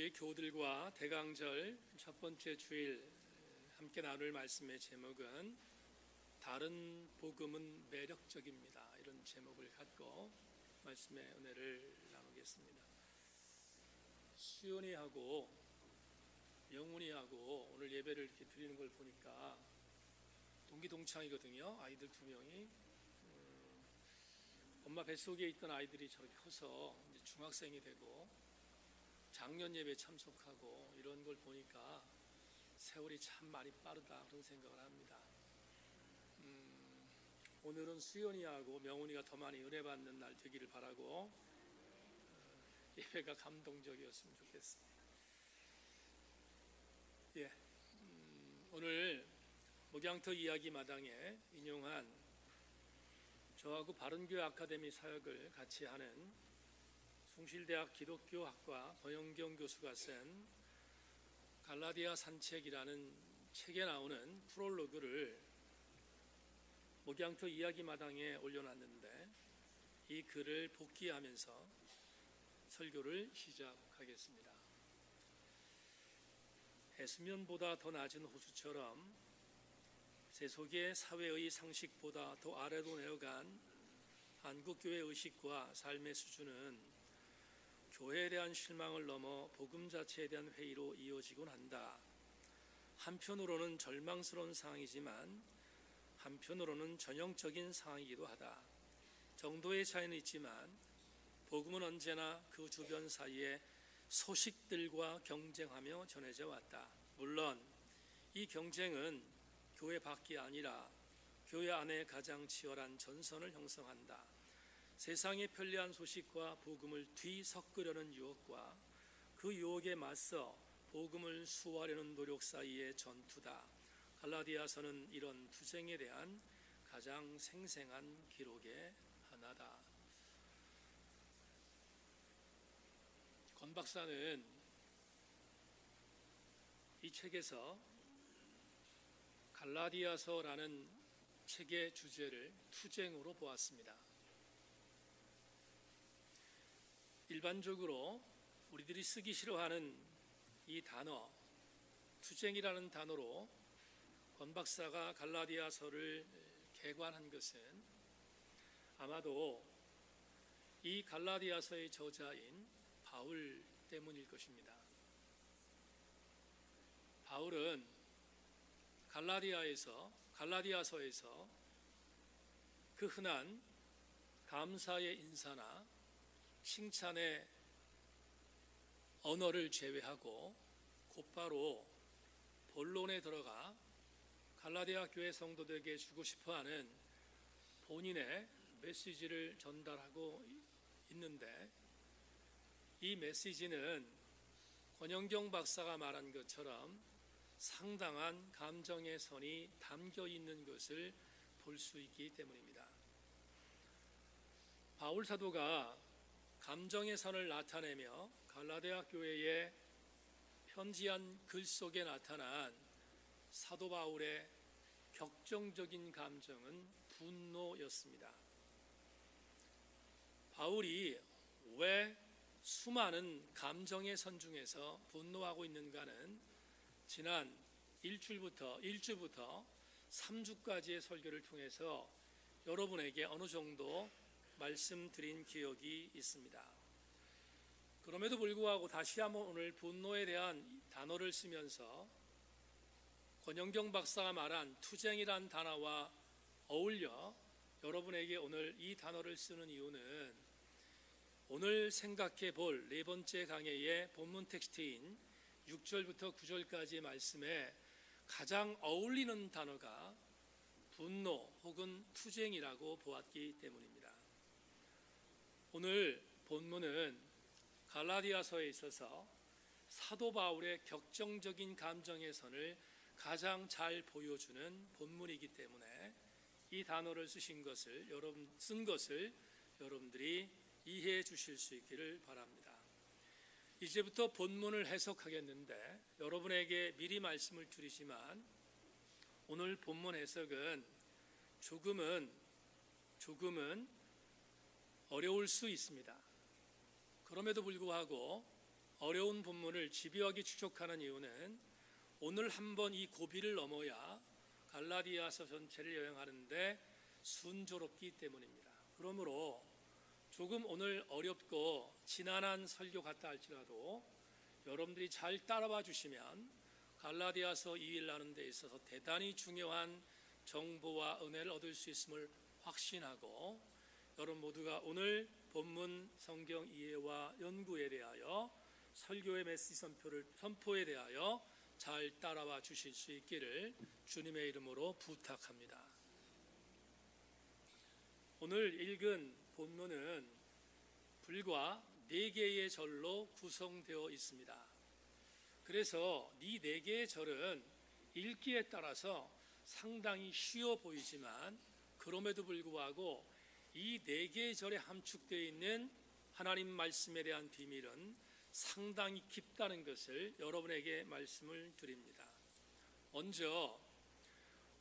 우리 교우들과 대강절 첫 번째 주일 함께 나눌 말씀의 제목은 다른 복음은 매력적입니다. 이런 제목을 갖고 말씀의 은혜를 나누겠습니다. 수연이하고 영훈이하고 오늘 예배를 이렇게 드리는 걸 보니까 동기동창이거든요. 아이들 두 명이 엄마 뱃속에 있던 아이들이 저렇게 커서 이제 중학생이 되고 작년 예배 참석하고 이런 걸 보니까 세월이 참 많이 빠르다 그런 생각을 합니다. 오늘은 수연이하고 명훈이가 더 많이 은혜 받는 날 되기를 바라고 예배가 감동적이었으면 좋겠습니다. 오늘 목양터 이야기 마당에 인용한 저하고 바른교회 아카데미 사역을 같이 하는 숭실대학 기독교학과 권영경 교수가 쓴 갈라디아 산책이라는 책에 나오는 프롤로그를 목양터 이야기 마당에 올려놨는데 이 글을 복기하면서 설교를 시작하겠습니다. 해수면보다 더 낮은 호수처럼 세속의 사회의 상식보다 더 아래로 내려간 한국교회 의식과 삶의 수준은 교회에 대한 실망을 넘어 복음 자체에 대한 회의로 이어지곤 한다. 한편으로는 절망스러운 상황이지만 한편으로는 전형적인 상황이기도 하다. 정도의 차이는 있지만 복음은 언제나 그 주변 사이에 소식들과 경쟁하며 전해져 왔다. 물론 이 경쟁은 교회 밖이 아니라 교회 안에 가장 치열한 전선을 형성한다. 세상의 편리한 소식과 복음을 뒤섞으려는 유혹과 그 유혹에 맞서 복음을 수호하려는 노력 사이의 전투다. 갈라디아서는 이런 투쟁에 대한 가장 생생한 기록의 하나다. 권 박사는 이 책에서 갈라디아서라는 책의 주제를 투쟁으로 보았습니다. 일반적으로 우리들이 쓰기 싫어하는 이 단어, 투쟁이라는 단어로 권 박사가 갈라디아서를 개관한 것은 아마도 이 갈라디아서의 저자인 바울 때문일 것입니다. 바울은 갈라디아서에서 그 흔한 감사의 인사나 칭찬의 언어를 제외하고 곧바로 본론에 들어가 갈라디아 교회 성도들에게 주고 싶어하는 본인의 메시지를 전달하고 있는데 이 메시지는 권영경 박사가 말한 것처럼 상당한 감정의 선이 담겨 있는 것을 볼 수 있기 때문입니다. 바울 사도가 감정의 선을 나타내며 갈라디아 교회에 편지한 글 속에 나타난 사도 바울의 격정적인 감정은 분노였습니다. 바울이 왜 수많은 감정의 선 중에서 분노하고 있는가는 지난 1주부터 3주까지의 설교를 통해서 여러분에게 어느 정도 말씀드린 기억이 있습니다. 그럼에도 불구하고 다시 한번 오늘 분노에 대한 단어를 쓰면서 권영경 박사가 말한 투쟁이란 단어와 어울려 여러분에게 오늘 이 단어를 쓰는 이유는 오늘 생각해 볼 네 번째 강해의 본문 텍스트인 6절부터 9절까지의 말씀에 가장 어울리는 단어가 분노 혹은 투쟁이라고 보았기 때문입니다. 오늘 본문은 갈라디아서에 있어서 사도 바울의 격정적인 감정의 선을 가장 잘 보여주는 본문이기 때문에 이 단어를 쓴 것을 여러분들이 이해해 주실 수 있기를 바랍니다. 이제부터 본문을 해석하겠는데 여러분에게 미리 말씀을 드리지만 오늘 본문 해석은 조금은 어려울 수 있습니다. 그럼에도 불구하고 어려운 본문을 집요하게 추적하는 이유는 오늘 한번 이 고비를 넘어야 갈라디아서 전체를 여행하는데 순조롭기 때문입니다. 그러므로 조금 오늘 어렵고 지난한 설교 같다 할지라도 여러분들이 잘 따라와 주시면 갈라디아서 2일 나누는 데 있어서 대단히 중요한 정보와 은혜를 얻을 수 있음을 확신하고, 여러분 모두가 오늘 본문 성경 이해와 연구에 대하여 설교의 메시지 선포에 대하여 잘 따라와 주실 수 있기를 주님의 이름으로 부탁합니다. 오늘 읽은 본문은 불과 4개의 절로 구성되어 있습니다. 그래서 이 4개의 절은 읽기에 따라서 상당히 쉬워 보이지만 그럼에도 불구하고 이 4개의 절에 함축되어 있는 하나님 말씀에 대한 비밀은 상당히 깊다는 것을 여러분에게 말씀을 드립니다. 먼저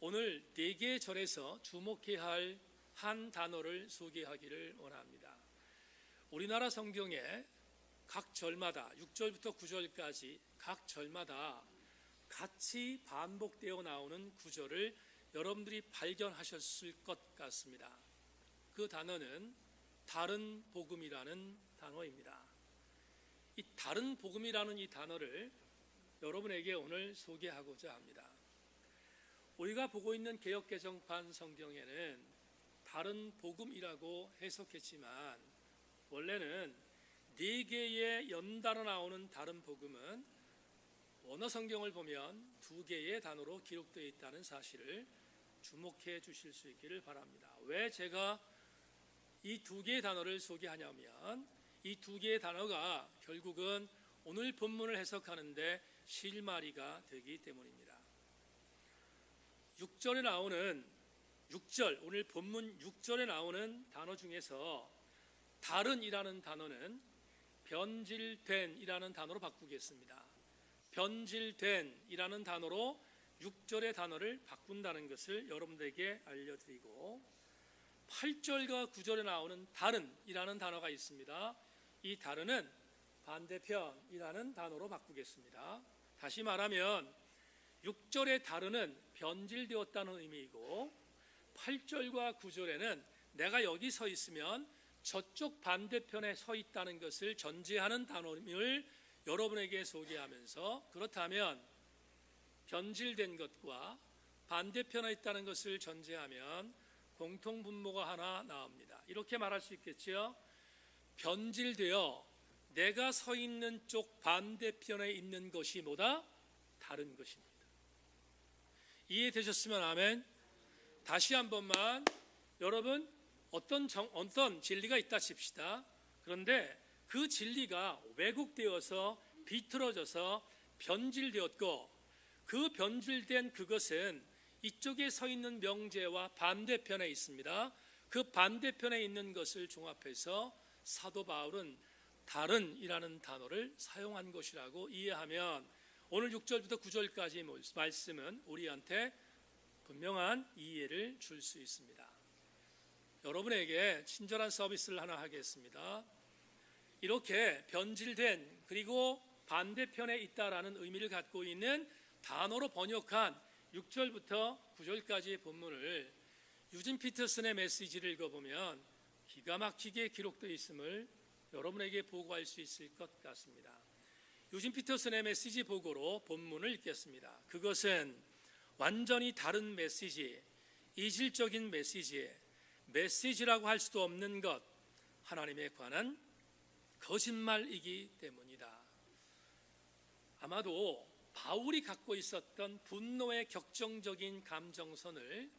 오늘 4개의 절에서 주목해야 할 한 단어를 소개하기를 원합니다. 우리나라 성경에 각 절마다 6절부터 9절까지 각 절마다 같이 반복되어 나오는 구절을 여러분들이 발견하셨을 것 같습니다. 그 단어는 다른 복음이라는 단어입니다. 이 다른 복음이라는 이 단어를 여러분에게 오늘 소개하고자 합니다. 우리가 보고 있는 개역개정판 성경에는 다른 복음이라고 해석했지만 원래는 4개의 연달아 나오는 다른 복음은 원어 성경을 보면 2개의 단어로 기록되어 있다는 사실을 주목해 주실 수 있기를 바랍니다. 왜 제가 이 2개의 단어를 소개하냐면 이 2개의 단어가 결국은 오늘 본문을 해석하는데 실마리가 되기 때문입니다. 6절에 나오는 6절, 오늘 본문 6절에 나오는 단어 중에서 다른이라는 단어는 변질된이라는 단어로 바꾸겠습니다. 변질된이라는 단어로 6절의 단어를 바꾼다는 것을 여러분들에게 알려드리고, 8절과 9절에 나오는 다른이라는 단어가 있습니다. 이 다른은 반대편이라는 단어로 바꾸겠습니다. 다시 말하면 6절의 다른은 변질되었다는 의미이고 8절과 9절에는 내가 여기 서 있으면 저쪽 반대편에 서 있다는 것을 전제하는 단어를 여러분에게 소개하면서, 그렇다면 변질된 것과 반대편에 있다는 것을 전제하면 공통분모가 하나 나옵니다. 이렇게 말할 수 있겠죠. 변질되어 내가 서 있는 쪽 반대편에 있는 것이 뭐다? 다른 것입니다. 이해되셨으면 아멘. 다시 한 번만, 여러분 어떤 진리가 있다 칩시다. 그런데 그 진리가 왜곡되어서 비틀어져서 변질되었고, 그 변질된 그것은 이쪽에 서 있는 명제와 반대편에 있습니다. 그 반대편에 있는 것을 종합해서 사도 바울은 다른이라는 단어를 사용한 것이라고 이해하면 오늘 6절부터 9절까지 말씀은 우리한테 분명한 이해를 줄 수 있습니다. 여러분에게 친절한 서비스를 하나 하겠습니다. 이렇게 변질된 그리고 반대편에 있다라는 의미를 갖고 있는 단어로 번역한 6절부터 9절까지의 본문을 유진 피터슨의 메시지를 읽어보면 기가 막히게 기록되어 있음을 여러분에게 보고할 수 있을 것 같습니다. 유진 피터슨의 메시지 보고로 본문을 읽겠습니다. 그것은 완전히 다른 메시지, 이질적인 메시지라고 할 수도 없는 것, 하나님에 관한 거짓말이기 때문이다. 아마도 바울이 갖고 있었던 분노의 격정적인 감정선을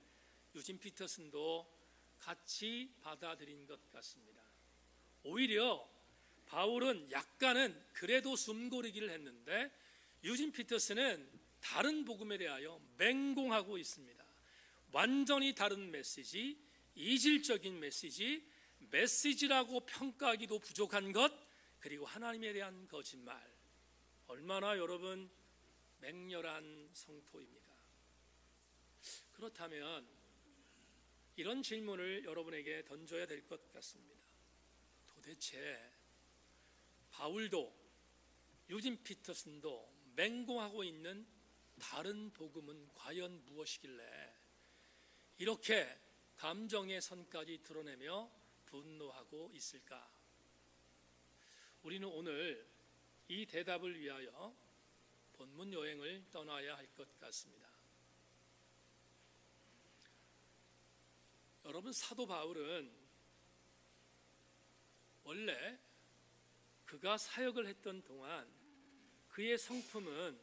유진 피터슨도 같이 받아들인 것 같습니다. 오히려 바울은 약간은 그래도 숨고르기를 했는데 유진 피터슨은 다른 복음에 대하여 맹공하고 있습니다. 완전히 다른 메시지, 이질적인 메시지라고 평가하기도 부족한 것, 그리고 하나님에 대한 거짓말. 얼마나 여러분 맹렬한 성토입니까? 그렇다면 이런 질문을 여러분에게 던져야 될 것 같습니다. 도대체 바울도 유진 피터슨도 맹공하고 있는 다른 복음은 과연 무엇이길래 이렇게 감정의 선까지 드러내며 분노하고 있을까? 우리는 오늘 이 대답을 위하여 본문 여행을 떠나야 할 것 같습니다. 여러분, 사도 바울은 원래 그가 사역을 했던 동안 그의 성품은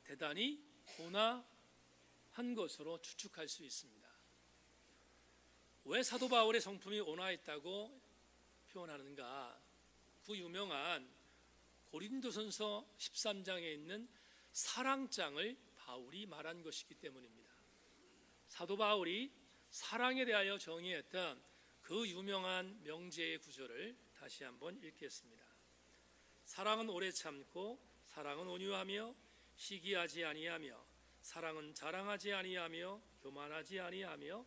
대단히 온화한 것으로 추측할 수 있습니다. 왜 사도 바울의 성품이 온화했다고 표현하는가? 그 유명한 고린도전서 13장에 있는 사랑장을 바울이 말한 것이기 때문입니다. 사도 바울이 사랑에 대하여 정의했던 그 유명한 명제의 구절을 다시 한번 읽겠습니다. 사랑은 오래 참고 사랑은 온유하며 시기하지 아니하며 사랑은 자랑하지 아니하며 교만하지 아니하며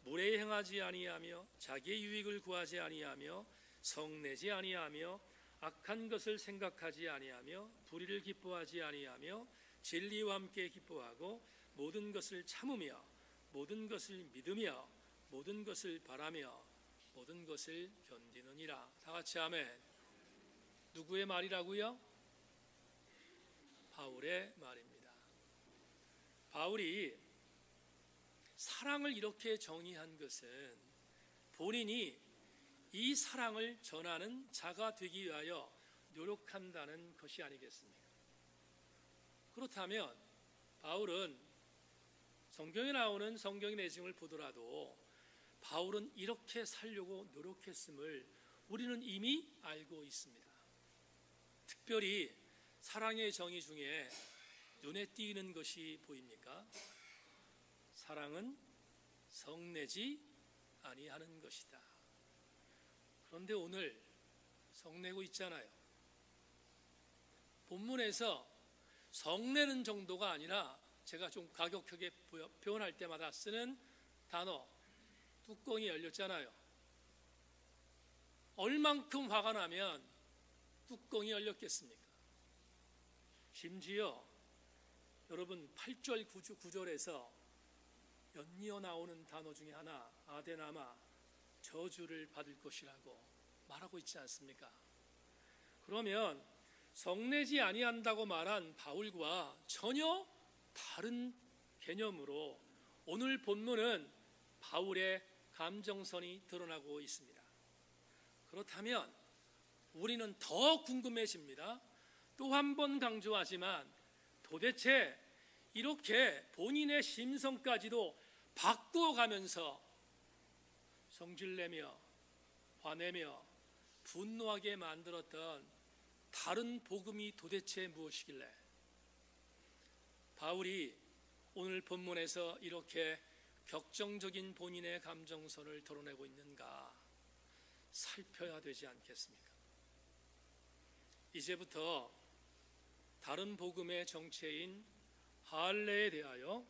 무례히 행하지 아니하며 자기의 유익을 구하지 아니하며 성내지 아니하며 악한 것을 생각하지 아니하며 불의를 기뻐하지 아니하며 진리와 함께 기뻐하고 모든 것을 참으며 모든 것을 믿으며 모든 것을 바라며 모든 것을 견디느니라. 다 같이 아멘. 누구의 말이라고요? 바울의 말입니다. 바울이 사랑을 이렇게 정의한 것은 본인이 이 사랑을 전하는 자가 되기 위하여 노력한다는 것이 아니겠습니까? 그렇다면 바울은 성경에 나오는 성경의 내용을 보더라도 바울은 이렇게 살려고 노력했음을 우리는 이미 알고 있습니다. 특별히 사랑의 정의 중에 눈에 띄는 것이 보입니까? 사랑은 성내지 아니하는 것이다. 그런데 오늘 성내고 있잖아요. 본문에서 성내는 정도가 아니라 제가 좀 가격하게 표현할 때마다 쓰는 단어, 뚜껑이 열렸잖아요. 얼만큼 화가 나면 뚜껑이 열렸겠습니까? 심지어 여러분 8절 9절에서 연이어 나오는 단어 중에 하나, 아데나마, 저주를 받을 것이라고 말하고 있지 않습니까? 그러면 성내지 아니한다고 말한 바울과 전혀 다른 개념으로 오늘 본문은 바울의 감정선이 드러나고 있습니다. 그렇다면 우리는 더 궁금해집니다. 또 한 번 강조하지만 도대체 이렇게 본인의 심성까지도 바꾸어가면서 성질내며 화내며 분노하게 만들었던 다른 복음이 도대체 무엇이길래 바울이 오늘 본문에서 이렇게 격정적인 본인의 감정선을 드러내고 있는가 살펴야 되지 않겠습니까? 이제부터 다른 복음의 정체인 할례에 대하여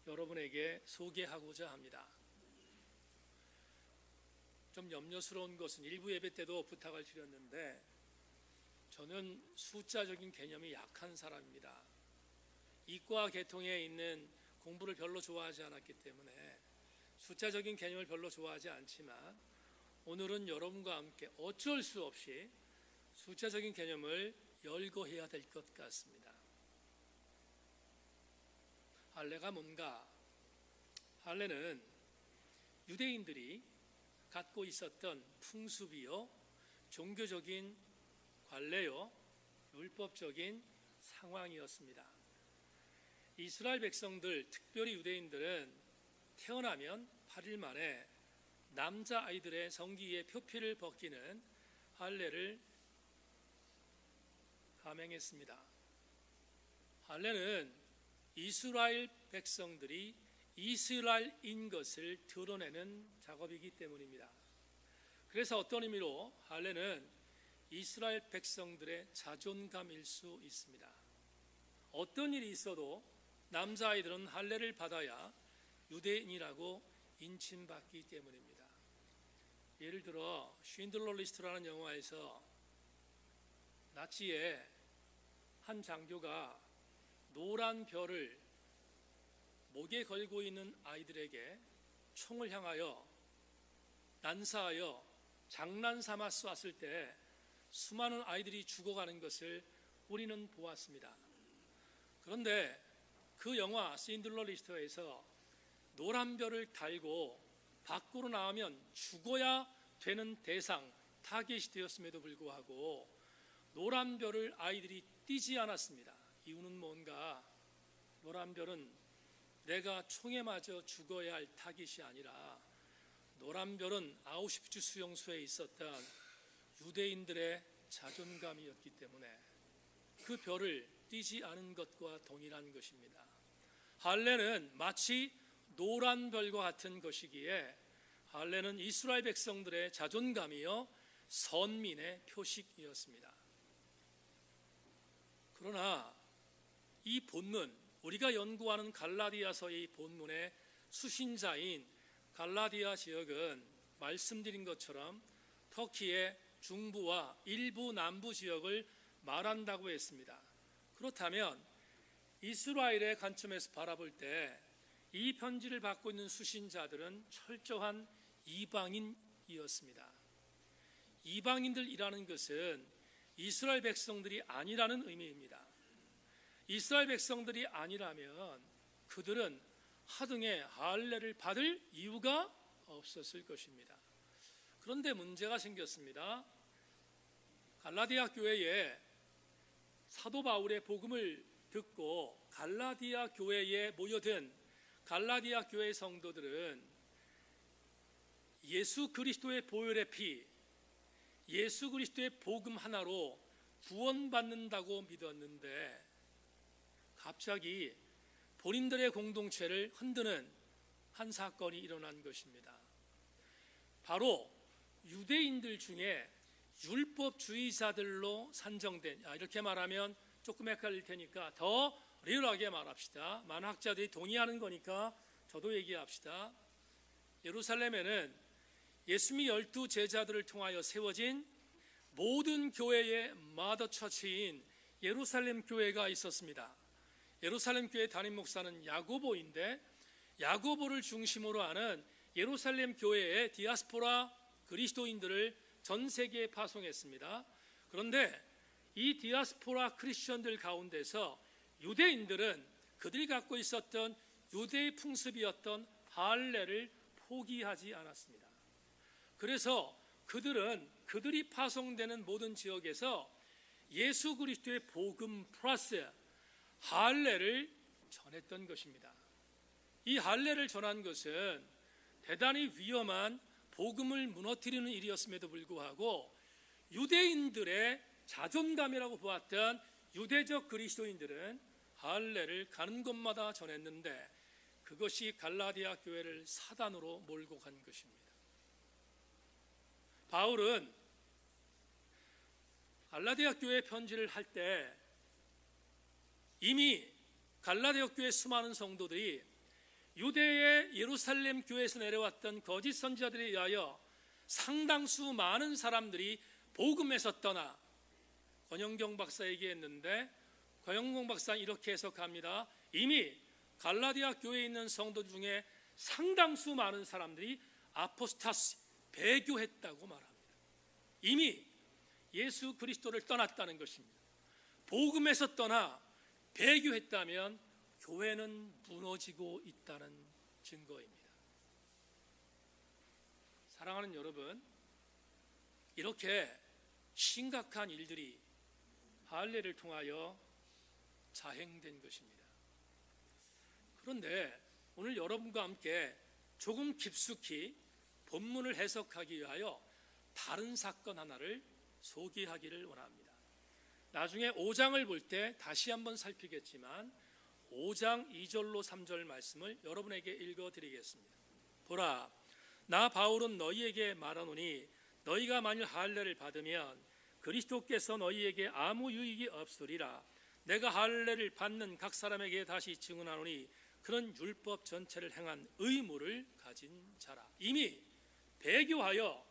여러분에게 소개하고자 합니다. 좀 염려스러운 것은 일부 예배 때도 부탁을 드렸는데 저는 숫자적인 개념이 약한 사람입니다. 이과 계통에 있는 공부를 별로 좋아하지 않았기 때문에 숫자적인 개념을 별로 좋아하지 않지만 오늘은 여러분과 함께 어쩔 수 없이 숫자적인 개념을 열거해야 될 것 같습니다. 할례가 뭔가? 할례는 유대인들이 갖고 있었던 풍습이요, 종교적인 관례요, 율법적인 상황이었습니다. 이스라엘 백성들, 특별히 유대인들은 태어나면 8일 만에 남자아이들의 성기의 표피를 벗기는 할례를 감행했습니다. 할례는 이스라엘 백성들이 이스라엘인 것을 드러내는 작업이기 때문입니다. 그래서 어떤 의미로 할례는 이스라엘 백성들의 자존감일 수 있습니다. 어떤 일이 있어도 남자아이들은 할례를 받아야 유대인이라고 인칭받기 때문입니다. 예를 들어 쉰들러 리스트라는 영화에서 나치의 한 장교가 노란 별을 목에 걸고 있는 아이들에게 총을 향하여 난사하여 장난삼아 쐈을 때 수많은 아이들이 죽어가는 것을 우리는 보았습니다. 그런데 그 영화 신들러 리스트에서 노란 별을 달고 밖으로 나오면 죽어야 되는 대상 타겟이 되었음에도 불구하고 노란 별을 아이들이 띄지 않았습니다. 이유는 뭔가? 노란 별은 내가 총에 맞아 죽어야 할 타깃이 아니라 노란 별은 아우슈비츠 수용소에 있었던 유대인들의 자존감이었기 때문에 그 별을 띄지 않은 것과 동일한 것입니다. 할례는 마치 노란 별과 같은 것이기에 할례는 이스라엘 백성들의 자존감이요 선민의 표식이었습니다. 그러나 이 본문, 우리가 연구하는 갈라디아서의 본문의 수신자인 갈라디아 지역은 말씀드린 것처럼 터키의 중부와 일부 남부 지역을 말한다고 했습니다. 그렇다면 이스라엘의 관점에서 바라볼 때 이 편지를 받고 있는 수신자들은 철저한 이방인이었습니다. 이방인들이라는 것은 이스라엘 백성들이 아니라는 의미입니다. 이스라엘 백성들이 아니라면 그들은 하등의 할례를 받을 이유가 없었을 것입니다. 그런데 문제가 생겼습니다. 갈라디아 교회에 사도 바울의 복음을 듣고 갈라디아 교회에 모여든 갈라디아 교회 성도들은 예수 그리스도의 보혈의 피, 예수 그리스도의 복음 하나로 구원받는다고 믿었는데 갑자기 본인들의 공동체를 흔드는 한 사건이 일어난 것입니다. 바로 유대인들 중에 율법주의자들로 산정된, 이렇게 말하면 조금 헷갈릴 테니까 더 리얼하게 말합시다. 많은 학자들이 동의하는 거니까 저도 얘기합시다. 예루살렘에는 예수님이 12 제자들을 통하여 세워진 모든 교회의 마더 처치인 예루살렘 교회가 있었습니다. 예루살렘 교회 담임 목사는 야고보인데 야고보를 중심으로 하는 예루살렘 교회의 디아스포라 그리스도인들을 전 세계에 파송했습니다. 그런데 이 디아스포라 크리스천들 가운데서 유대인들은 그들이 갖고 있었던 유대의 풍습이었던 할례를 포기하지 않았습니다. 그래서 그들은 그들이 파송되는 모든 지역에서 예수 그리스도의 복음 플러스 할례를 전했던 것입니다. 이 할례를 전한 것은 대단히 위험한 복음을 무너뜨리는 일이었음에도 불구하고 유대인들의 자존감이라고 보았던 유대적 그리스도인들은 할례를 가는 곳마다 전했는데 그것이 갈라디아 교회를 사단으로 몰고 간 것입니다. 바울은 갈라디아 교회 편지를 할 때 이미 갈라디아 교회 수많은 성도들이 유대의 예루살렘 교회에서 내려왔던 거짓 선지자들에 의하여 상당수 많은 사람들이 복음에서 떠나, 권영경 박사 얘기했는데 권영경 박사는 이렇게 해석합니다. 이미 갈라디아 교회에 있는 성도 중에 상당수 많은 사람들이 아포스타시, 배교했다고 말합니다. 이미 예수 그리스도를 떠났다는 것입니다. 복음에서 떠나 배교했다면 교회는 무너지고 있다는 증거입니다. 사랑하는 여러분, 이렇게 심각한 일들이 할례를 통하여 자행된 것입니다. 그런데 오늘 여러분과 함께 조금 깊숙이 본문을 해석하기 위하여 다른 사건 하나를 소개하기를 원합니다. 나중에 5장을 볼 때 다시 한번 살피겠지만 5장 2절로 3절 말씀을 여러분에게 읽어드리겠습니다. 보라, 나 바울은 너희에게 말하노니 너희가 만일 할례를 받으면 그리스도께서 너희에게 아무 유익이 없으리라. 내가 할례를 받는 각 사람에게 다시 증언하노니 그런 율법 전체를 행한 의무를 가진 자라. 이미 배교하여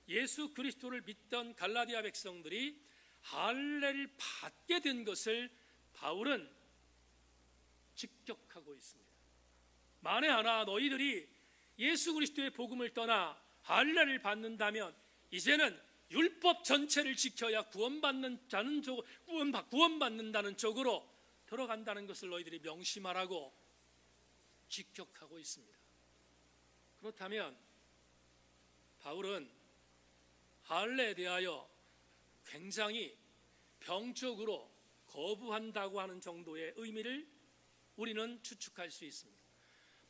예수 그리스도를 믿던 갈라디아 백성들이 할례를 받게 된 것을 바울은 직격하고 있습니다. 만에 하나 너희들이 예수 그리스도의 복음을 떠나 할례를 받는다면 이제는 율법 전체를 지켜야 구원받는다는 쪽으로 들어간다는 것을 너희들이 명심하라고 직격하고 있습니다. 그렇다면 바울은 할례에 대하여 굉장히 병적으로 거부한다고 하는 정도의 의미를 우리는 추측할 수 있습니다.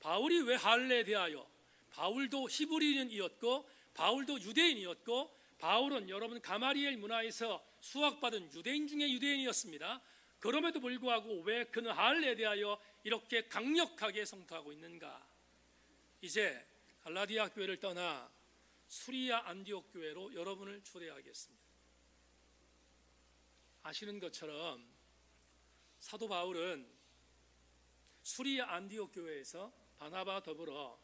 바울이 왜 할례에 대하여, 바울도 히브리인이었고 바울도 유대인이었고, 바울은 여러분 가마리엘 문화에서 수학받은 유대인 중에 유대인이었습니다. 그럼에도 불구하고 왜 그는 할례에 대하여 이렇게 강력하게 성토하고 있는가? 이제 갈라디아 교회를 떠나 수리아 안디옥 교회로 여러분을 초대하겠습니다. 아시는 것처럼 사도 바울은 수리아 안디옥 교회에서 바나바와 더불어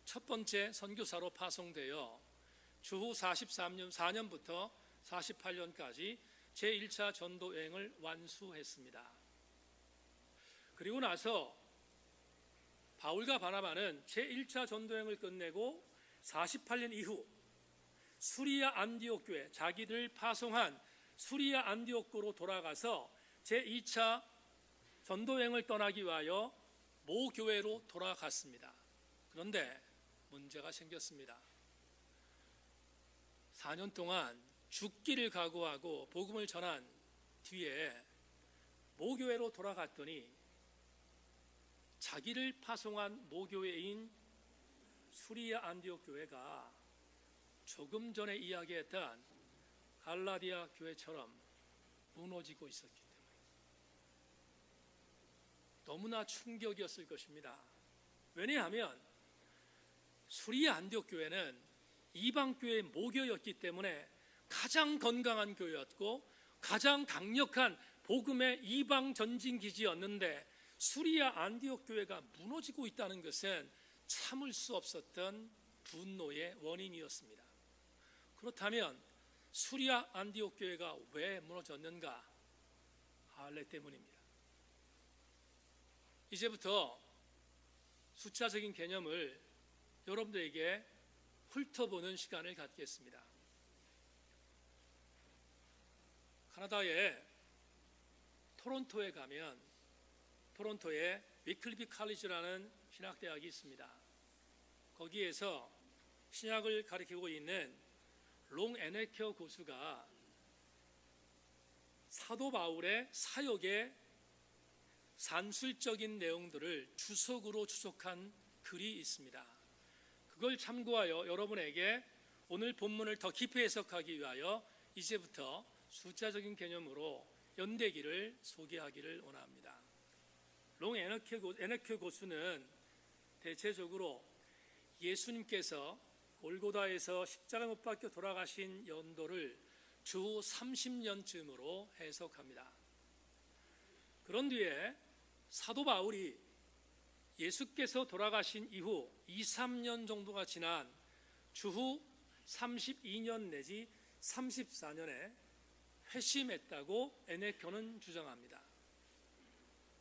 첫 번째 선교사로 파송되어 주후 44년부터 48년까지 제1차 전도 여행을 완수했습니다. 그리고 나서 바울과 바나바는 제1차 전도 여행을 끝내고 48년 이후 수리아 안디옥 교회, 자기들 파송한 수리아 안디옥으로 돌아가서 제2차 전도 여행을 떠나기 위하여 모 교회로 돌아갔습니다. 그런데 문제가 생겼습니다. 4년 동안 죽기를 각오하고 복음을 전한 뒤에 모 교회로 돌아갔더니 자기를 파송한 모 교회인 수리아 안디옥 교회가 조금 전에 이야기했던 갈라디아 교회처럼 무너지고 있었기 때문에 너무나 충격이었을 것입니다. 왜냐하면 수리아 안디옥 교회는 이방교회의 모교였기 때문에 가장 건강한 교회였고 가장 강력한 복음의 이방 전진기지였는데 수리아 안디옥 교회가 무너지고 있다는 것은 참을 수 없었던 분노의 원인이었습니다. 그렇다면 수리아 안디옥 교회가 왜 무너졌는가? 할례 때문입니다. 이제부터 숫자적인 개념을 여러분들에게 훑어보는 시간을 갖겠습니다. 카나다의 토론토에 가면 토론토에 위클리피 칼리지라는 신학대학이 있습니다. 거기에서 신학을 가르치고 있는 롱 에네케어 교수가 사도 바울의 사역의 산술적인 내용들을 주석으로 추적한 글이 있습니다. 그걸 참고하여 여러분에게 오늘 본문을 더 깊이 해석하기 위하여 이제부터 숫자적인 개념으로 연대기를 소개하기를 원합니다. 롱 에네케어 교수는 대체적으로 예수님께서 골고다에서 십자가 못 박혀 돌아가신 연도를 주 30년쯤으로 해석합니다. 그런 뒤에 사도 바울이 예수께서 돌아가신 이후 2, 3년 정도가 지난 주후 32년 내지 34년에 회심했다고 에네케어는 주장합니다.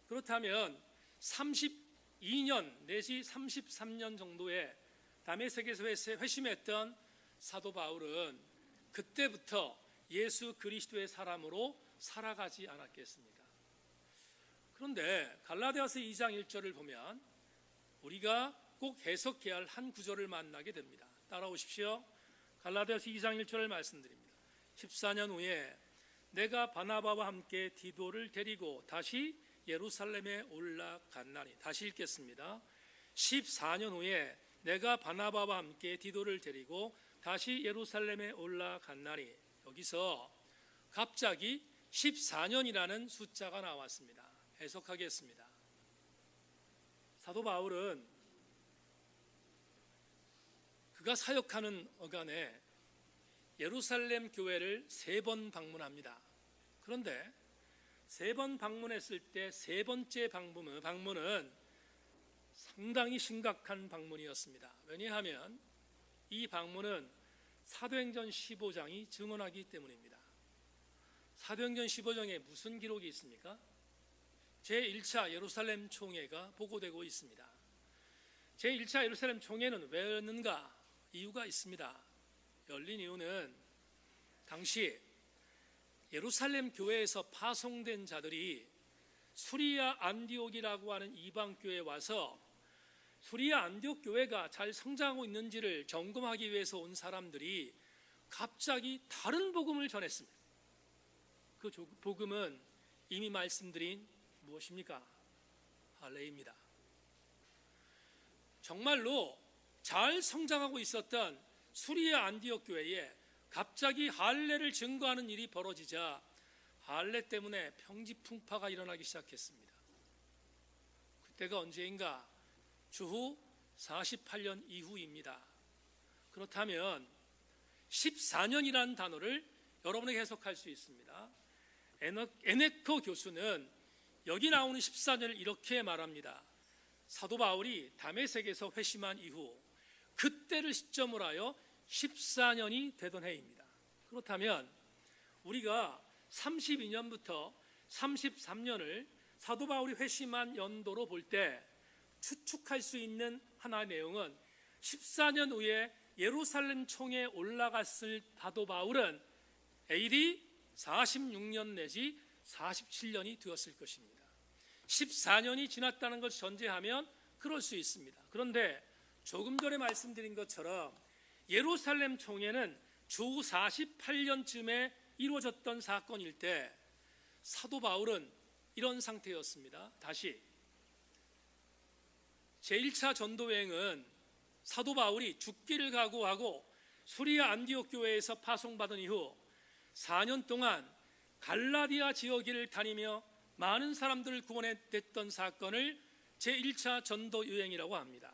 그렇다면 32년 내지 33년 정도의 다메섹에서 회심했던 사도 바울은 그때부터 예수 그리스도의 사람으로 살아가지 않았겠습니까? 그런데 갈라디아서 2장 1절을 보면 우리가 꼭 해석해야 할 한 구절을 만나게 됩니다. 따라오십시오. 갈라디아서 2장 1절을 말씀드립니다. 14년 후에 내가 바나바와 함께 디도를 데리고 다시 예루살렘에 올라갔나니. 다시 읽겠습니다. 14년 후에 내가 바나바와 함께 디도를 데리고 다시 예루살렘에 올라갔나니. 여기서 갑자기 14년이라는 숫자가 나왔습니다. 해석하겠습니다. 사도 바울은 그가 사역하는 어간에 예루살렘 교회를 3번 방문합니다. 그런데 3번 방문했을 때 3번째 방문은 상당히 심각한 방문이었습니다. 왜냐하면 이 방문은 사도행전 15장이 증언하기 때문입니다. 사도행전 15장에 무슨 기록이 있습니까? 제1차 예루살렘 총회가 보고되고 있습니다. 제1차 예루살렘 총회는 왜 열렸는가? 이유가 있습니다. 열린 이유는 당시 예루살렘 교회에서 파송된 자들이 수리아 안디옥이라고 하는 이방 교회에 와서 수리아 안디옥 교회가 잘 성장하고 있는지를 점검하기 위해서 온 사람들이 갑자기 다른 복음을 전했습니다. 그 복음은 이미 말씀드린 무엇입니까? 할례입니다. 정말로 잘 성장하고 있었던 수리아 안디옥 교회에 갑자기 할례를 증거하는 일이 벌어지자 할례 때문에 평지풍파가 일어나기 시작했습니다. 그때가 언제인가? 주후 48년 이후입니다. 그렇다면 14년이라는 단어를 여러분에게 해석할 수 있습니다. 에네커 교수는 여기 나오는 14년을 이렇게 말합니다. 사도 바울이 다메섹에서 회심한 이후 그때를 시점으로 하여 14년이 되던 해입니다. 그렇다면 우리가 32년부터 33년을 사도 바울이 회심한 연도로 볼 때 추측할 수 있는 하나의 내용은 14년 후에 예루살렘 총에 올라갔을 사도 바울은 AD 46년 내지 47년이 되었을 것입니다. 14년이 지났다는 것을 전제하면 그럴 수 있습니다. 그런데 조금 전에 말씀드린 것처럼 예루살렘 총회는 주 48년쯤에 이루어졌던 사건일 때 사도 바울은 이런 상태였습니다. 다시 제1차 전도여행은 사도 바울이 죽기를 각오하고 수리아 안디옥 교회에서 파송받은 이후 4년 동안 갈라디아 지역을 다니며 많은 사람들을 구원했던 사건을 제1차 전도여행이라고 합니다.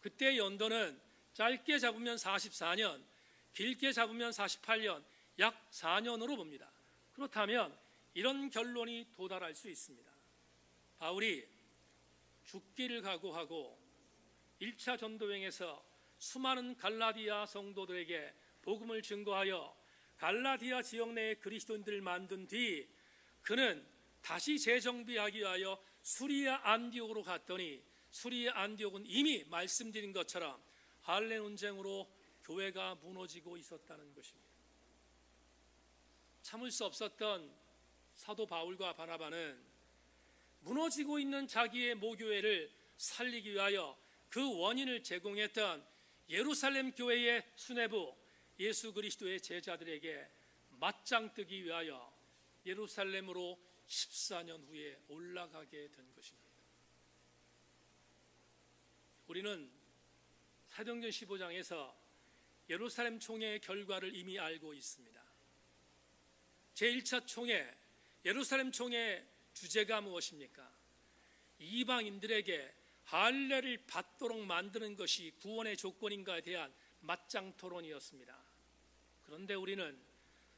그때 연도는 짧게 잡으면 44년, 길게 잡으면 48년, 약 4년으로 봅니다. 그렇다면 이런 결론이 도달할 수 있습니다. 바울이 죽기를 각오하고 1차 전도여행에서 수많은 갈라디아 성도들에게 복음을 증거하여 갈라디아 지역 내의 그리스도인들을 만든 뒤 그는 다시 재정비하기 위하여 수리아 안디옥으로 갔더니 수리아 안디옥은 이미 말씀드린 것처럼 할례 논쟁으로 교회가 무너지고 있었다는 것입니다. 참을 수 없었던 사도 바울과 바나바는 무너지고 있는 자기의 모교회를 살리기 위하여 그 원인을 제공했던 예루살렘 교회의 수뇌부 예수 그리스도의 제자들에게 맞짱 뜨기 위하여 예루살렘으로 14년 후에 올라가게 된 것입니다. 우리는 사도행전 15장에서 예루살렘 총회의 결과를 이미 알고 있습니다. 제1차 총회, 예루살렘 총회의 주제가 무엇입니까? 이방인들에게 할례를 받도록 만드는 것이 구원의 조건인가에 대한 맞짱 토론이었습니다. 그런데 우리는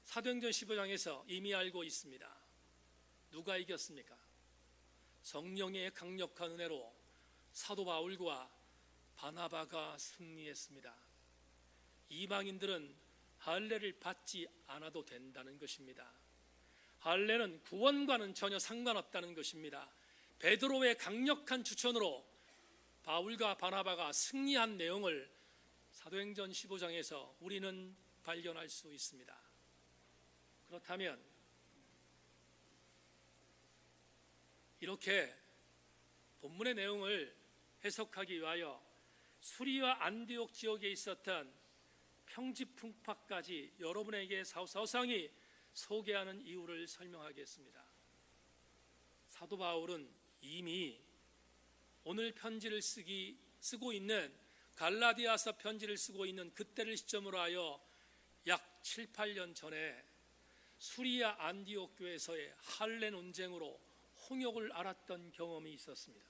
사도행전 15장에서 이미 알고 있습니다. 누가 이겼습니까? 성령의 강력한 은혜로 사도 바울과 바나바가 승리했습니다. 이방인들은 할례를 받지 않아도 된다는 것입니다. 할례는 구원과는 전혀 상관없다는 것입니다. 베드로의 강력한 추천으로 바울과 바나바가 승리한 내용을 사도행전 15장에서 우리는 발견할 수 있습니다. 그렇다면 이렇게 본문의 내용을 해석하기 위하여 수리아 안디옥 지역에 있었던 평지풍파까지 여러분에게 서서히 소개하는 이유를 설명하겠습니다. 사도 바울은 이미 오늘 편지를 쓰고 있는 갈라디아서 편지를 쓰고 있는 그때를 시점으로 하여 약 7, 8년 전에 수리아 안디옥 교회에서의 할례 논쟁으로 홍역을 알았던 경험이 있었습니다.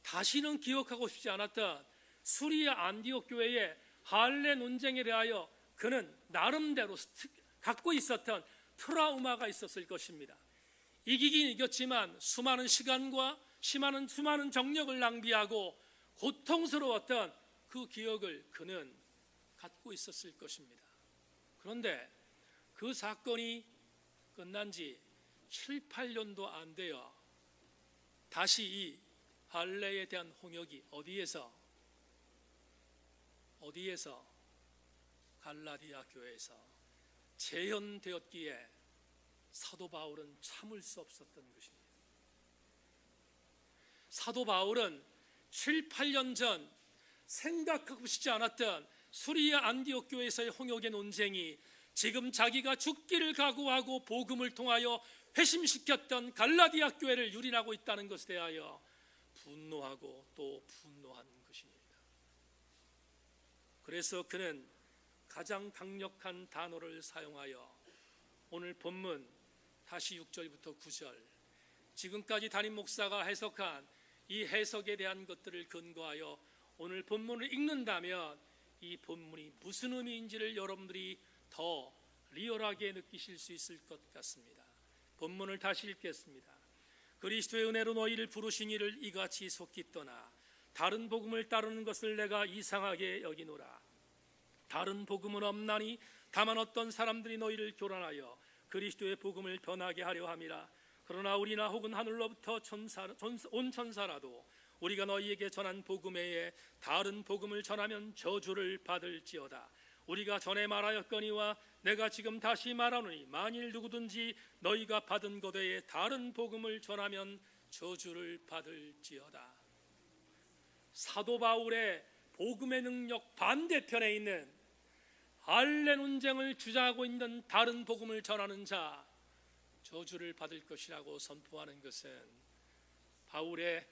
다시는 기억하고 싶지 않았던 수리아 안디옥 교회의 할례 논쟁에 대하여 그는 나름대로 갖고 있었던 트라우마가 있었을 것입니다. 이기긴 이겼지만 수많은 시간과 수많은 정력을 낭비하고 고통스러웠던 그 기억을 그는 갖고 있었을 것입니다. 그런데 그 사건이 끝난 지 7, 8년도 안 되어 다시 이 할례에 대한 홍역이 어디에서 갈라디아 교회에서 재현되었기에 사도 바울은 참을 수 없었던 것입니다. 사도 바울은 7, 8년 전 생각하고 싶지 않았던 수리아 안디옥 교회에서의 홍역의 논쟁이 지금 자기가 죽기를 각오하고 복음을 통하여 회심시켰던 갈라디아 교회를 유린하고 있다는 것에 대하여 분노하고 또 분노한 것입니다. 그래서 그는 가장 강력한 단어를 사용하여 오늘 본문 다시 6절부터 9절 지금까지 담임 목사가 해석한 이 해석에 대한 것들을 근거하여 오늘 본문을 읽는다면 이 본문이 무슨 의미인지를 여러분들이 더 리얼하게 느끼실 수 있을 것 같습니다. 본문을 다시 읽겠습니다. 그리스도의 은혜로 너희를 부르신 이를 이같이 속히 떠나 다른 복음을 따르는 것을 내가 이상하게 여기노라. 다른 복음은 없나니 다만 어떤 사람들이 너희를 교란하여 그리스도의 복음을 변하게 하려 함이라. 그러나 우리나 혹은 하늘로부터 온 천사라도 우리가 너희에게 전한 복음 외에 다른 복음을 전하면 저주를 받을지어다. 우리가 전에 말하였거니와 내가 지금 다시 말하노니 만일 누구든지 너희가 받은 것 외에 다른 복음을 전하면 저주를 받을지어다. 사도 바울의 복음의 능력 반대편에 있는 할례 논쟁을 주장하고 있는 다른 복음을 전하는 자 저주를 받을 것이라고 선포하는 것은 바울의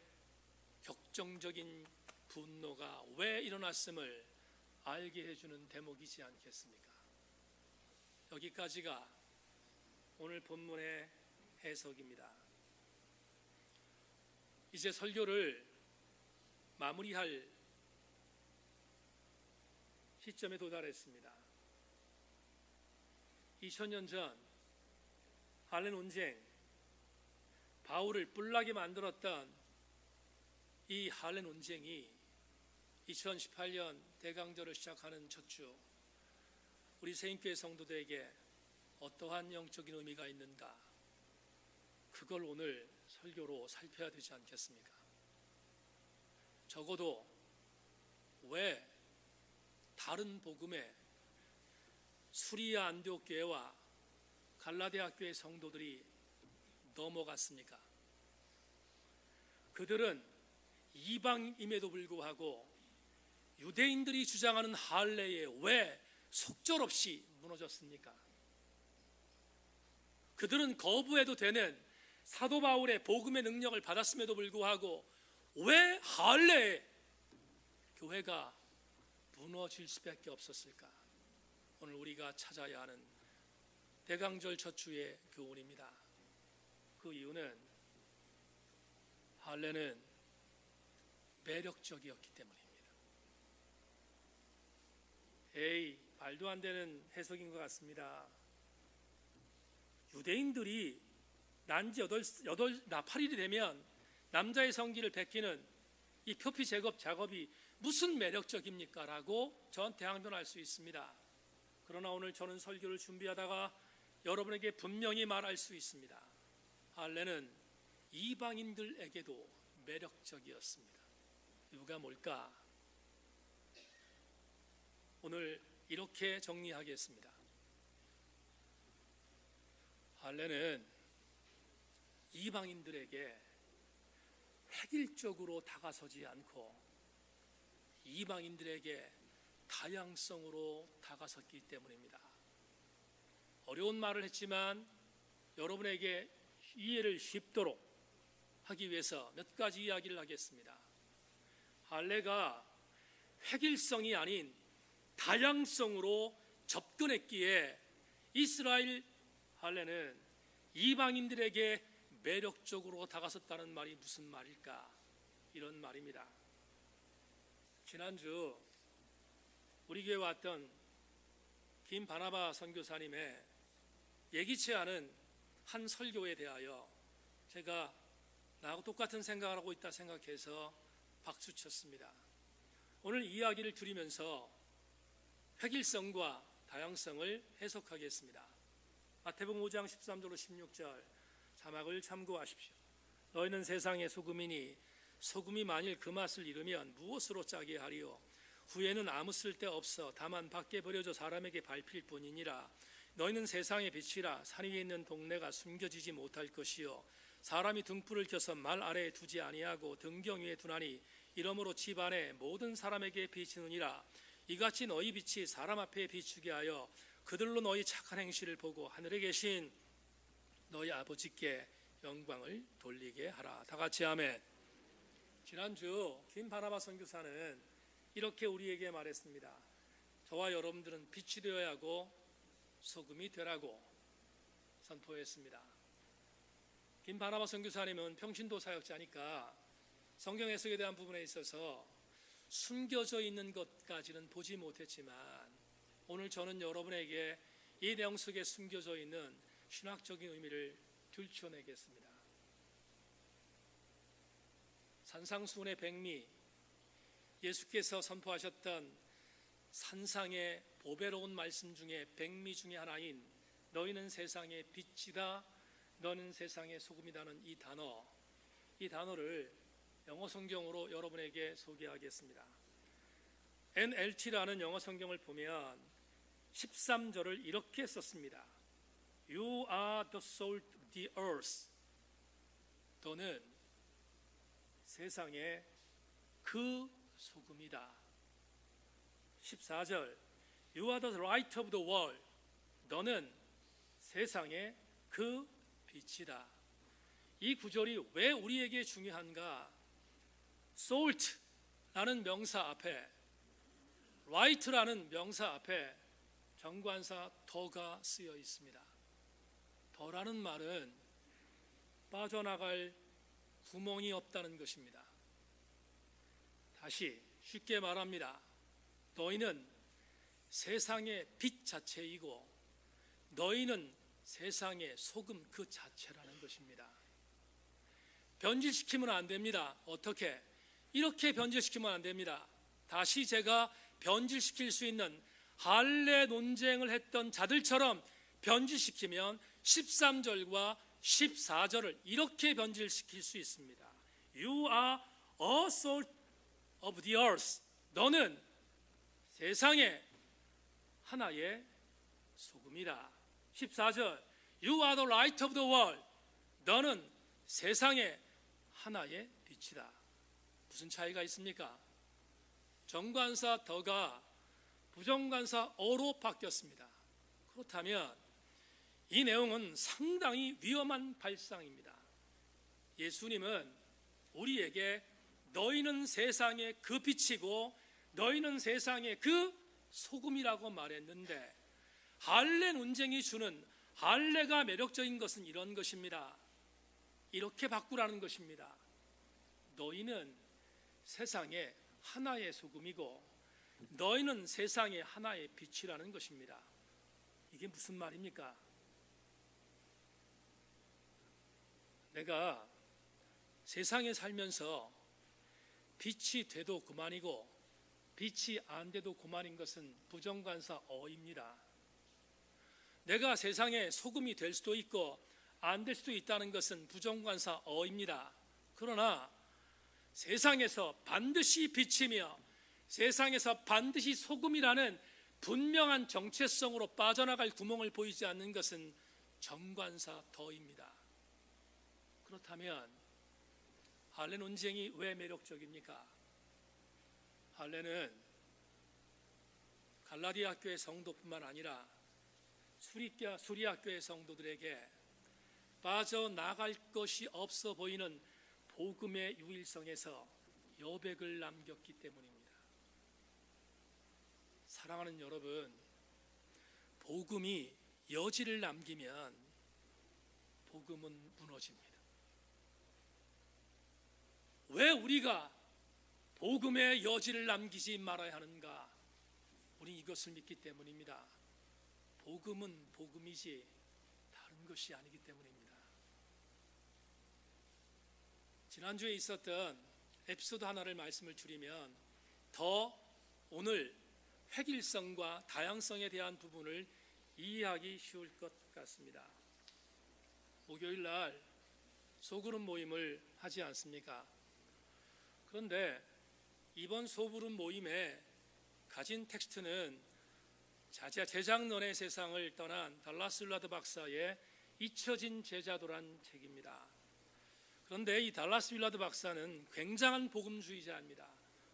격정적인 분노가 왜 일어났음을 알게 해주는 대목이지 않겠습니까? 여기까지가 오늘 본문의 해석입니다. 이제 설교를 마무리할 시점에 도달했습니다. 2000년 전 할례 논쟁, 바울을 뿔나게 만들었던 이 할례 논쟁이 2018년 대강절을 시작하는 첫 주 우리 새인교회 성도들에게 어떠한 영적인 의미가 있는가, 그걸 오늘 설교로 살펴야 되지 않겠습니까? 적어도 왜 다른 복음에 수리아 안디옥 교회와 갈라디아 교회 성도들이 넘어갔습니까? 그들은 이방임에도 불구하고 유대인들이 주장하는 할례에 왜 속절없이 무너졌습니까? 그들은 거부해도 되는 사도 바울의 복음의 능력을 받았음에도 불구하고 왜 할례에 교회가 무너질 수밖에 없었을까? 오늘 우리가 찾아야 하는 대강절 첫 주의 교훈입니다. 그 이유는 할례는 매력적이었기 때문입니다. 말도 안 되는 해석인 것 같습니다. 유대인들이 난지 8일이 되면 남자의 성기를 벗기는 이 표피 제거 작업이 무슨 매력적입니까? 라고 저한테 항변할 수 있습니다. 그러나 오늘 저는 설교를 준비하다가 여러분에게 분명히 말할 수 있습니다. 할례는 이방인들에게도 매력적이었습니다. 이유가 뭘까? 오늘 이렇게 정리하겠습니다. 할례는 이방인들에게 획일적으로 다가서지 않고 이방인들에게 다양성으로 다가섰기 때문입니다. 어려운 말을 했지만 여러분에게 이해를 쉽도록 하기 위해서 몇 가지 이야기를 하겠습니다. 할례가 획일성이 아닌 다양성으로 접근했기에 이스라엘 할례는 이방인들에게 매력적으로 다가섰다는 말이 무슨 말일까? 이런 말입니다. 지난주 우리 교회 왔던 김바나바 선교사님의 예기치 않은 한 설교에 대하여 제가 나하고 똑같은 생각을 하고 있다 생각해서 박수쳤습니다. 오늘 이야기를 드리면서 획일성과 다양성을 해석하겠습니다. 마태복음 5장 13절로 16절 자막을 참고하십시오. 너희는 세상의 소금이니 소금이 만일 그 맛을 잃으면 무엇으로 짜게 하리요? 후에는 아무 쓸데없어 다만 밖에 버려져 사람에게 밟힐 뿐이니라. 너희는 세상의 빛이라. 산 위에 있는 동네가 숨겨지지 못할 것이요 사람이 등불을 켜서 말 아래에 두지 아니하고 등경 위에 두나니 이러므로 집 안에 모든 사람에게 비치느니라. 이같이 너희 빛이 사람 앞에 비추게 하여 그들로 너희 착한 행실을 보고 하늘에 계신 너희 아버지께 영광을 돌리게 하라. 다 같이 아멘. 지난주 김바나바 선교사는 이렇게 우리에게 말했습니다. 저와 여러분들은 빛이 되어야 하고 소금이 되라고 선포했습니다. 김바나바 선교사님은 평신도 사역자니까 성경 해석에 대한 부분에 있어서 숨겨져 있는 것까지는 보지 못했지만 오늘 저는 여러분에게 이 내용 속에 숨겨져 있는 신학적인 의미를 들춰내겠습니다. 산상수훈의 백미, 예수께서 선포하셨던 산상의 보배로운 말씀 중에 백미 중에 하나인 너희는 세상의 빛이다, 너는 세상의 소금이다는 이 단어를 영어 성경으로 여러분에게 소개하겠습니다. NLT라는 영어 성경을 보면 13절을 이렇게 썼습니다. You are the salt of the earth. 너는 세상의 그 소금이다. 14절 You are the light of the world. 너는 세상의 그 빛이다. 이 구절이 왜 우리에게 중요한가? salt라는 명사 앞에 light라는 명사 앞에 정관사 더가 쓰여 있습니다. 더라는 말은 빠져나갈 구멍이 없다는 것입니다. 다시 쉽게 말합니다. 너희는 세상의 빛 자체이고 너희는 세상의 소금 그 자체라는 것입니다. 변질시키면 안 됩니다. 어떻게? 이렇게 변질시키면 안 됩니다. 다시 제가 변질시킬 수 있는 할례 논쟁을 했던 자들처럼 변질시키면 13절과 14절을 이렇게 변질시킬 수 있습니다. You are a salt of the earth. 너는 세상의 하나의 소금이다. 14절 You are the light of the world. 너는 세상의 하나의 빛이다. 무슨 차이가 있습니까? 정관사 더가 부정관사 어로 바뀌었습니다. 그렇다면 이 내용은 상당히 위험한 발상입니다. 예수님은 우리에게 너희는 세상의 그 빛이고 너희는 세상의 그 소금이라고 말했는데 할례 논쟁이 주는 할례가 매력적인 것은 이런 것입니다. 이렇게 바꾸라는 것입니다. 너희는 세상의 하나의 소금이고 너희는 세상의 하나의 빛이라는 것입니다. 이게 무슨 말입니까? 내가 세상에 살면서 빛이 돼도 그만이고 빛이 안 돼도 그만인 것은 부정관사 어입니다. 내가 세상에 소금이 될 수도 있고 안 될 수도 있다는 것은 부정관사 어입니다. 그러나 세상에서 반드시 빛이며 세상에서 반드시 소금이라는 분명한 정체성으로 빠져나갈 구멍을 보이지 않는 것은 정관사 더입니다. 그렇다면 할례 논쟁이 왜 매력적입니까? 할례는 갈라디아 교회 성도뿐만 아니라 수리아 교회 성도들에게 빠져나갈 것이 없어 보이는 복음의 유일성에서 여백을 남겼기 때문입니다. 사랑하는 여러분, 복음이 여지를 남기면 복음은 무너집니다. 왜 우리가 복음의 여지를 남기지 말아야 하는가? 우리 이것을 믿기 때문입니다. 복음은 복음이지 다른 것이 아니기 때문입니다. 지난주에 있었던 에피소드 하나를 말씀을 드리면 더 오늘 획일성과 다양성에 대한 부분을 이해하기 쉬울 것 같습니다. 목요일 날 소그룹 모임을 하지 않습니까? 그런데 이번 소그룹 모임에 가진 텍스트는 재작년의 세상을 떠난 달라스 윌라드 박사의 잊혀진 제자도란 책입니다. 그런데 이 달라스 윌라드 박사는 굉장한 복음주의자입니다.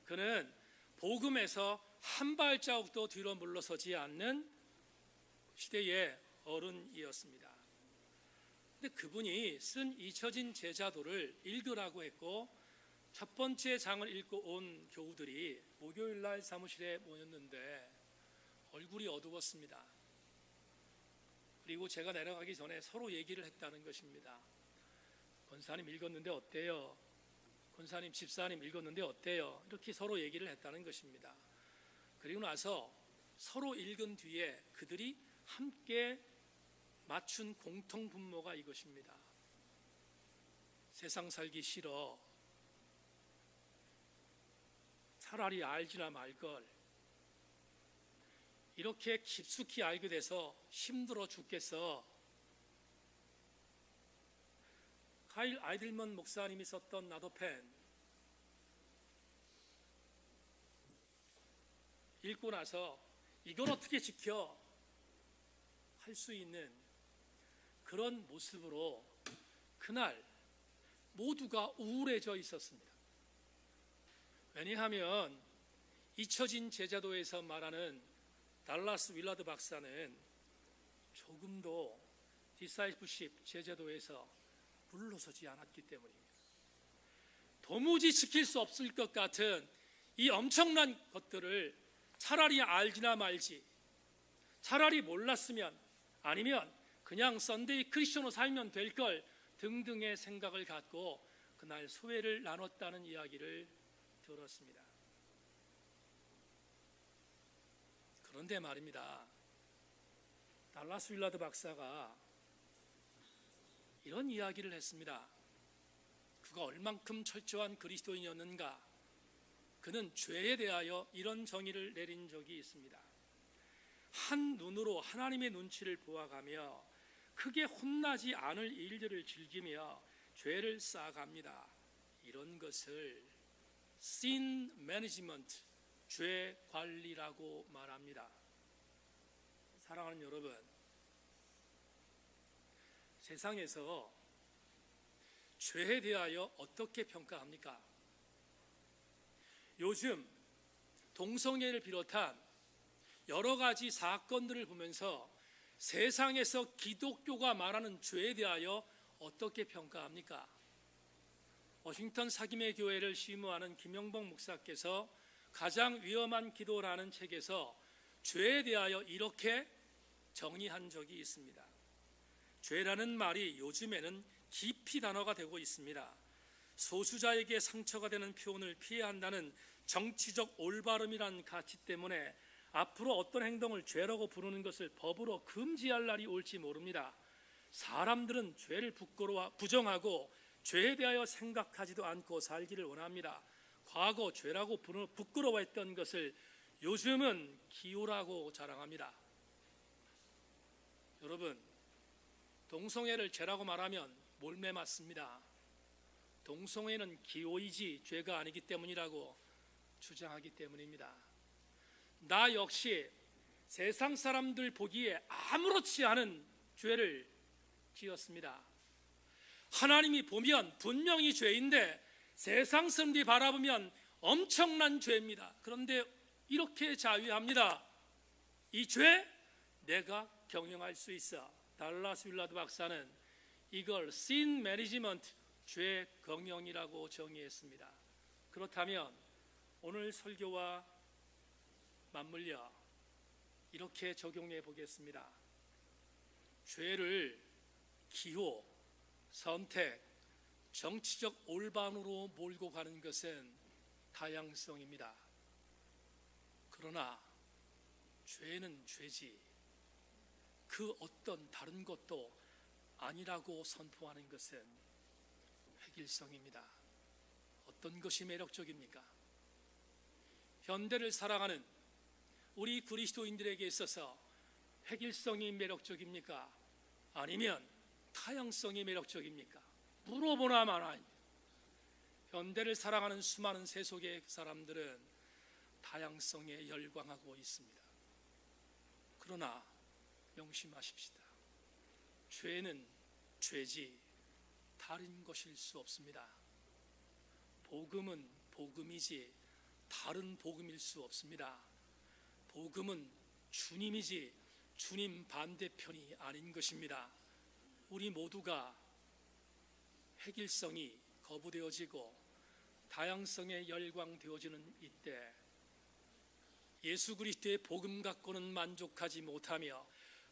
그는 복음에서 한 발자국도 뒤로 물러서지 않는 시대의 어른이었습니다. 근데 그분이 쓴 잊혀진 제자도를 읽으라고 했고 첫 번째 장을 읽고 온 교우들이 목요일 날 사무실에 모였는데 얼굴이 어두웠습니다. 그리고 제가 내려가기 전에 서로 얘기를 했다는 것입니다. 권사님 읽었는데 어때요? 권사님, 집사님 읽었는데 어때요? 이렇게 서로 얘기를 했다는 것입니다. 그리고 나서 서로 읽은 뒤에 그들이 함께 맞춘 공통 분모가 이것입니다. 세상 살기 싫어. 차라리 알지나 말걸. 이렇게 깊숙이 알게 돼서 힘들어 죽겠어. 카일 아이들먼 목사님이 썼던 나도펜 읽고 나서 이걸 어떻게 지켜? 할 수 있는 그런 모습으로 그날 모두가 우울해져 있었습니다. 왜냐하면 잊혀진 제자도에서 말하는 달라스 윌라드 박사는 조금도 디사이플십 제자도에서 물러서지 않았기 때문입니다. 도무지 지킬 수 없을 것 같은 이 엄청난 것들을 차라리 알지나 말지, 차라리 몰랐으면, 아니면 그냥 썬데이 크리스천으로 살면 될 걸 등등의 생각을 갖고 그날 소회를 나눴다는 이야기를 들었습니다. 그런데 말입니다. 달라스 윌라드 박사가 이런 이야기를 했습니다. 그가 얼만큼 철저한 그리스도인이었는가? 그는 죄에 대하여 이런 정의를 내린 적이 있습니다. 한 눈으로 하나님의 눈치를 보아가며 크게 혼나지 않을 일들을 즐기며 죄를 쌓아갑니다. 이런 것을 sin management, 죄 관리라고 말합니다. 사랑하는 여러분, 세상에서 죄에 대하여 어떻게 평가합니까? 요즘 동성애를 비롯한 여러 가지 사건들을 보면서 세상에서 기독교가 말하는 죄에 대하여 어떻게 평가합니까? 워싱턴 사김의 교회를 시무하는 김영복 목사께서 가장 위험한 기도라는 책에서 죄에 대하여 이렇게 정의한 적이 있습니다. 죄라는 말이 요즘에는 깊이 단어가 되고 있습니다. 소수자에게 상처가 되는 표현을 피해야 한다는 정치적 올바름이란 가치 때문에 앞으로 어떤 행동을 죄라고 부르는 것을 법으로 금지할 날이 올지 모릅니다. 사람들은 죄를 부정하고 죄에 대하여 생각하지도 않고 살기를 원합니다. 과거 죄라고 부끄러워했던 것을 요즘은 기호라고 자랑합니다. 여러분, 동성애를 죄라고 말하면 몰매 맞습니다. 동성애는 기호이지 죄가 아니기 때문이라고 주장하기 때문입니다. 나 역시 세상 사람들 보기에 아무렇지 않은 죄를 지었습니다. 하나님이 보면 분명히 죄인데 세상 사람들이 바라보면 엄청난 죄입니다. 그런데 이렇게 자위합니다. 이 죄 내가 경영할 수 있어. 달라스 윌라드 박사는 이걸 sin management, 죄 경영이라고 정의했습니다. 그렇다면 오늘 설교와 맞물려 이렇게 적용해 보겠습니다. 죄를 기호, 선택, 정치적 올바름으로 몰고 가는 것은 다양성입니다. 그러나 죄는 죄지 그 어떤 다른 것도 아니라고 선포하는 것은 획일성입니다. 어떤 것이 매력적입니까? 현대를 살아가는 우리 그리스도인들에게 있어서 획일성이 매력적입니까? 아니면 타향성이 매력적입니까? 물어보나 마나. 현대를 살아가는 수많은 세속의 사람들은 다양성에 열광하고 있습니다. 그러나 명심하십시다. 죄는 죄지 다른 것일 수 없습니다. 복음은 복음이지 다른 복음일 수 없습니다. 복음은 주님이지 주님 반대편이 아닌 것입니다. 우리 모두가 획일성이 거부되어지고 다양성에 열광되어지는 이때 예수 그리스도의 복음 갖고는 만족하지 못하며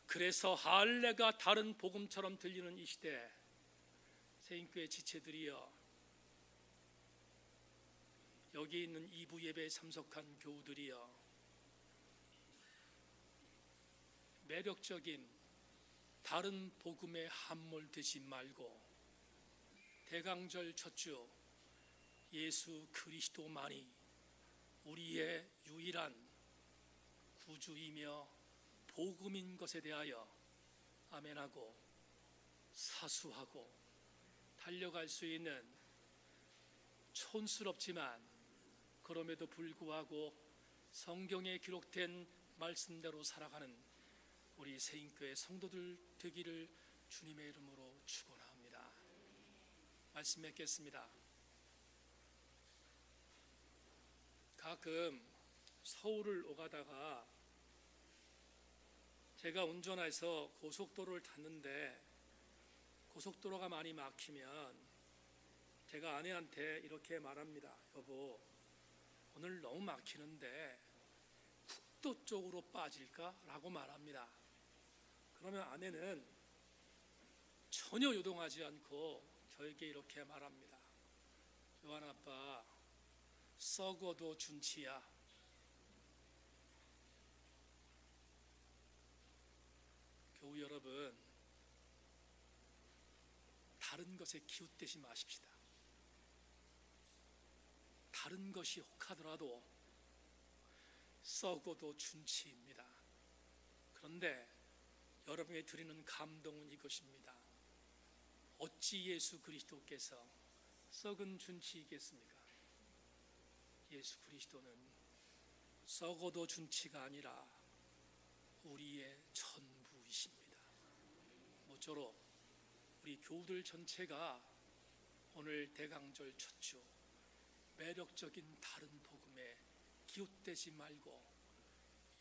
그래서 할례가 다른 복음처럼 들리는 이 시대, 세인교회 지체들이여, 여기 있는 2부 예배에 참석한 교우들이여, 매력적인 다른 복음에 함몰되지 말고 대강절 첫 주 예수 그리스도만이 우리의 유일한 구주이며 복음인 것에 대하여 아멘하고 사수하고 달려갈 수 있는 촌스럽지만 그럼에도 불구하고 성경에 기록된 말씀대로 살아가는 우리 세인교회 성도들 되기를 주님의 이름으로 축원합니다. 말씀 맺겠습니다. 가끔 서울을 오가다가 제가 운전해서 고속도로를 탔는데 고속도로가 많이 막히면 제가 아내한테 이렇게 말합니다. 여보, 오늘 너무 막히는데 국도 쪽으로 빠질까? 라고 말합니다. 그러면 아내는 전혀 요동하지 않고 저에게 이렇게 말합니다. 요한 아빠, 썩어도 준치야. 교우 여러분, 다른 것에 기웃대지 마십시다. 다른 것이 혹하더라도 썩어도 준치입니다. 그런데 여러분에게 드리는 감동은 이것입니다. 어찌 예수 그리스도께서 썩은 준치이겠습니까? 예수 그리스도는 썩어도 준치가 아니라 우리의 전부이십니다. 모쪼록 우리 교우들 전체가 오늘 대강절 첫 주 매력적인 다른 복음에 기웃대지 말고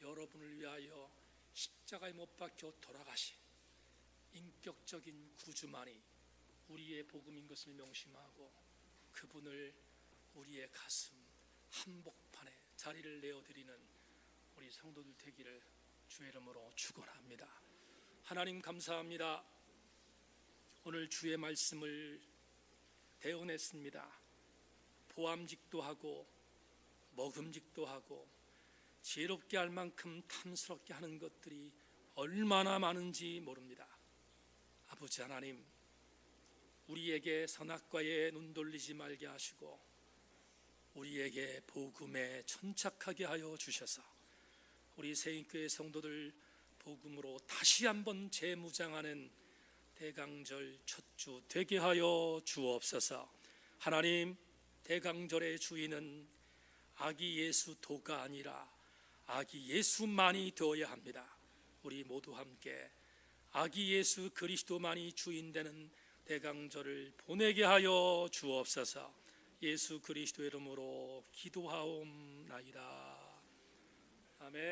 여러분을 위하여 십자가에 못 박혀 돌아가신 인격적인 구주만이 우리의 복음인 것을 명심하고 그분을 우리의 가슴 한복판에 자리를 내어드리는 우리 성도들 되기를 주의 이름으로 축원합니다. 하나님 감사합니다. 오늘 주의 말씀을 대언했습니다. 보암직도 하고 먹음직도 하고 지혜롭게 할 만큼 탐스럽게 하는 것들이 얼마나 많은지 모릅니다. 아버지 하나님, 우리에게 선악과에 눈 돌리지 말게 하시고 우리에게 복음에 천착하게 하여 주셔서 우리 세인교회 성도들 복음으로 다시 한번 재무장하는 대강절 첫 주 되게 하여 주옵소서. 하나님, 대강절의 주인은 아기 예수 도가 아니라 아기 예수만이 되어야 합니다. 우리 모두 함께 아기 예수 그리스도만이 주인 되는 대강절을 보내게 하여 주옵소서. 예수 그리스도 이름으로 기도하옵나이다. 아멘.